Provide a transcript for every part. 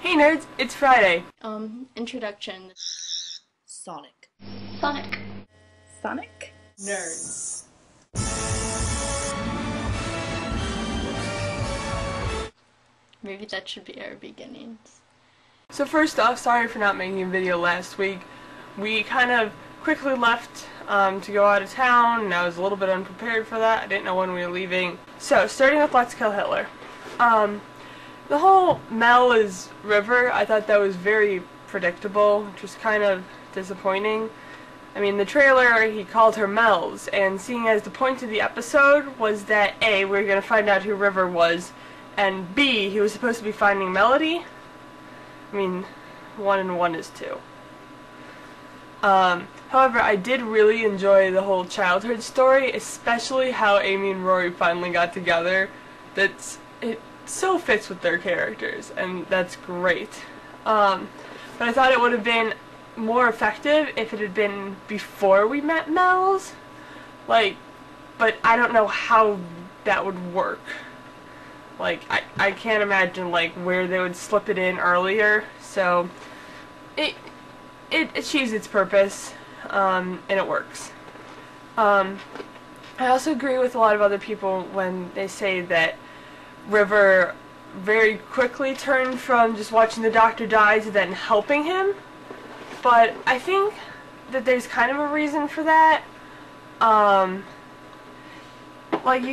Hey nerds, it's Friday. Introduction. Sonic. Sonic. Sonic? Nerds. Maybe that should be our beginnings. So first off, sorry for not making a video last week. We kind of quickly left to go out of town, and I was a little bit unprepared for that. I didn't know when we were leaving. So, starting with Let's Kill Hitler. The whole Mel is River, I thought that was very predictable, which was kind of disappointing. I mean, the trailer, he called her Mel's, and seeing as the point of the episode was that A, we were going to find out who River was, and B, he was supposed to be finding Melody. I mean, 1 and 1 is 2. However, I did really enjoy the whole childhood story, especially how Amy and Rory finally got together. It so fits with their characters, and that's great. But I thought it would have been more effective if it had been before we met Mel's. But I don't know how that would work. I can't imagine, where they would slip it in earlier, so it achieves its purpose, and it works. I also agree with a lot of other people when they say that River very quickly turned from just watching the doctor die to then helping him, but I think that there's kind of a reason for that. You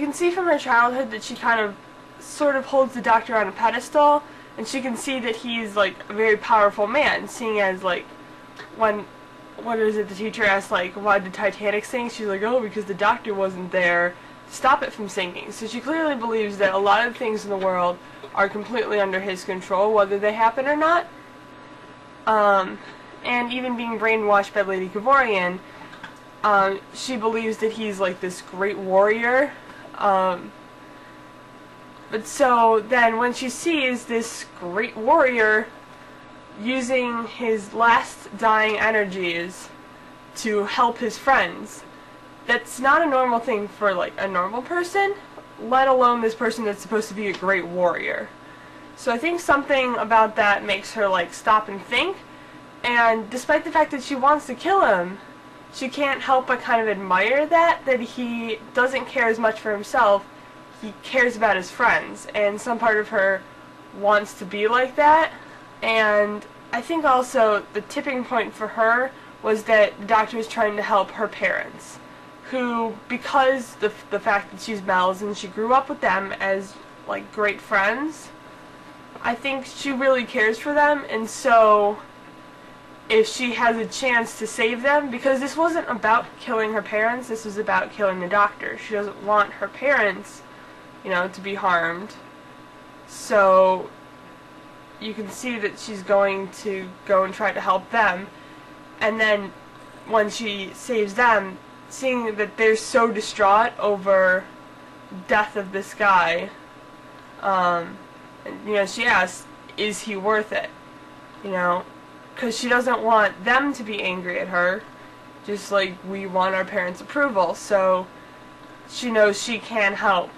can see from her childhood that she kind of sort of holds the doctor on a pedestal, and she can see that he's a very powerful man, seeing as when the teacher asked why did Titanic sink, she's like, oh, because the doctor wasn't there to stop it from sinking. So she clearly believes that a lot of things in the world are completely under his control, whether they happen or not. And even being brainwashed by Lady Kavorian, she believes that he's this great warrior. But so then when she sees this great warrior using his last dying energies to help his friends, that's not a normal thing for a normal person, let alone this person that's supposed to be a great warrior. So I think something about that makes her stop and think, and despite the fact that she wants to kill him, she can't help but kind of admire that he doesn't care as much for himself, he cares about his friends, and some part of her wants to be like that. And I think also the tipping point for her was that the doctor was trying to help her parents, who, because the fact that she's Mel's and she grew up with them as great friends, I think she really cares for them. And so if she has a chance to save them, because this wasn't about killing her parents, this was about killing the doctor. She doesn't want her parents, to be harmed. So you can see that she's going to go and try to help them, and then when she saves them, seeing that they're so distraught over the death of this guy, she asks, is he worth it? Because she doesn't want them to be angry at her, just like we want our parents' approval, so she knows she can help,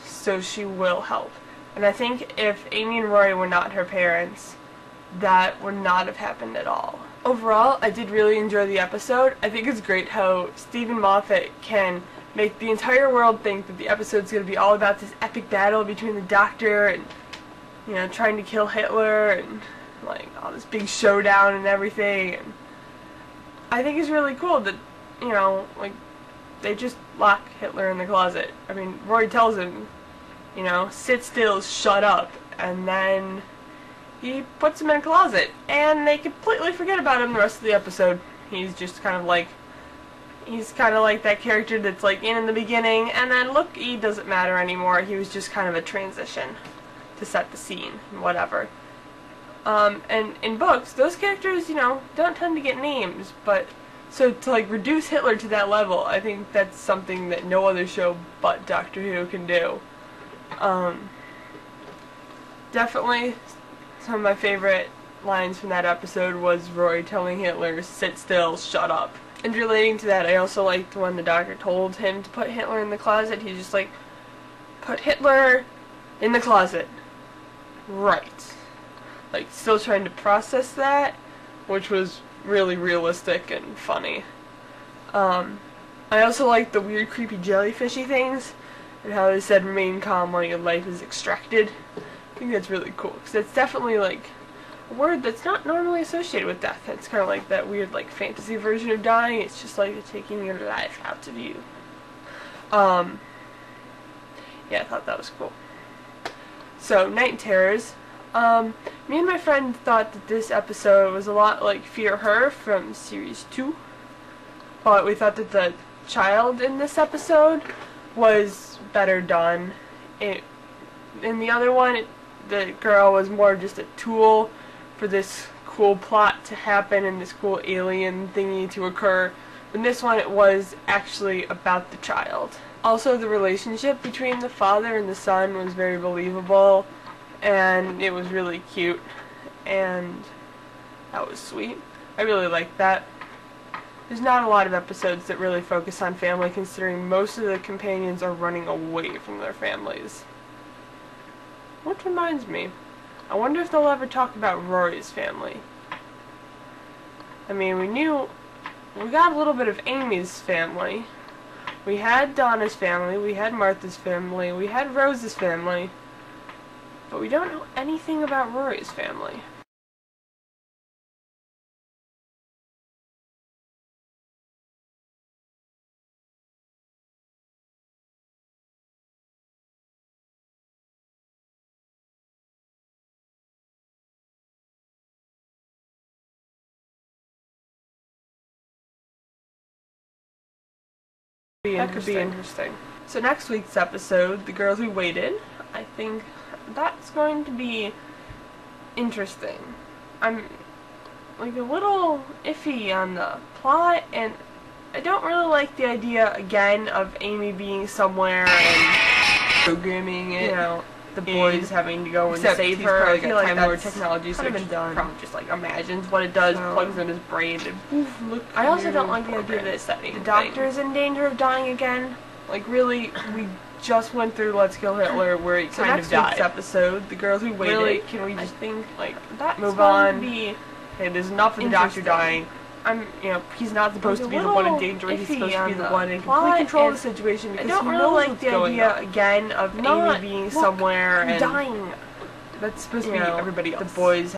so she will help. And I think if Amy and Rory were not her parents, that would not have happened at all. Overall, I did really enjoy the episode. I think it's great how Stephen Moffat can make the entire world think that the episode's going to be all about this epic battle between the Doctor and, trying to kill Hitler and, all this big showdown and everything. And I think it's really cool that, they just lock Hitler in the closet. I mean, Rory tells him, sit still, shut up, and then he puts him in a closet, and they completely forget about him the rest of the episode. He's just kind of like that character that's in the beginning, and then look, he doesn't matter anymore. He was just kind of a transition to set the scene and whatever. And in books, those characters, don't tend to get names, but so to reduce Hitler to that level, I think that's something that no other show but Doctor Who can do. Definitely some of my favorite lines from that episode was Rory telling Hitler, sit still, shut up. And relating to that, I also liked when the doctor told him to put Hitler in the closet. He's just put Hitler in the closet. Right. like still trying to process that, which was really realistic and funny. I also like the weird creepy jellyfishy things and how they said remain calm while your life is extracted. I think that's really cool because it's definitely like a word that's not normally associated with death. It's kind of like that weird like fantasy version of dying. It's just like taking your life out of you. Yeah, I thought that was cool. So, Night Terrors. Me and my friend thought that this episode was a lot like Fear Her from Series 2. But we thought that the child in this episode was better done. In the other one, the girl was more just a tool for this cool plot to happen and this cool alien thingy to occur. In this one, it was actually about the child. Also, the relationship between the father and the son was very believable, and it was really cute, and that was sweet. I really liked that. There's not a lot of episodes that really focus on family, considering most of the companions are running away from their families. Which reminds me, I wonder if they'll ever talk about Rory's family. I mean, we got a little bit of Amy's family. We had Donna's family, we had Martha's family, we had Rose's family, but we don't know anything about Rory's family. That could be interesting. So next week's episode, The Girls Who Waited, I think that's going to be interesting. I'm like a little iffy on the plot, and I don't really like the idea again of Amy being somewhere and programming it. You know, the boys having to go and save her. I feel like that's technology kind of been done. Probably just like imagines what it does, plugs in his brain, and poof, look. I also don't like the idea that the doctor's in danger of dying again. Like really, we just went through Let's Kill Hitler, where he kind of died. Next week's episode, The Girls Who Waited. Really, can we just think like move on? Hey, there's enough of the doctor dying. He's not supposed to be the one in danger. He's supposed to be the one in complete control of the situation because I don't really like the idea again of Amy being somewhere and dying. That's supposed to be everybody else. The boys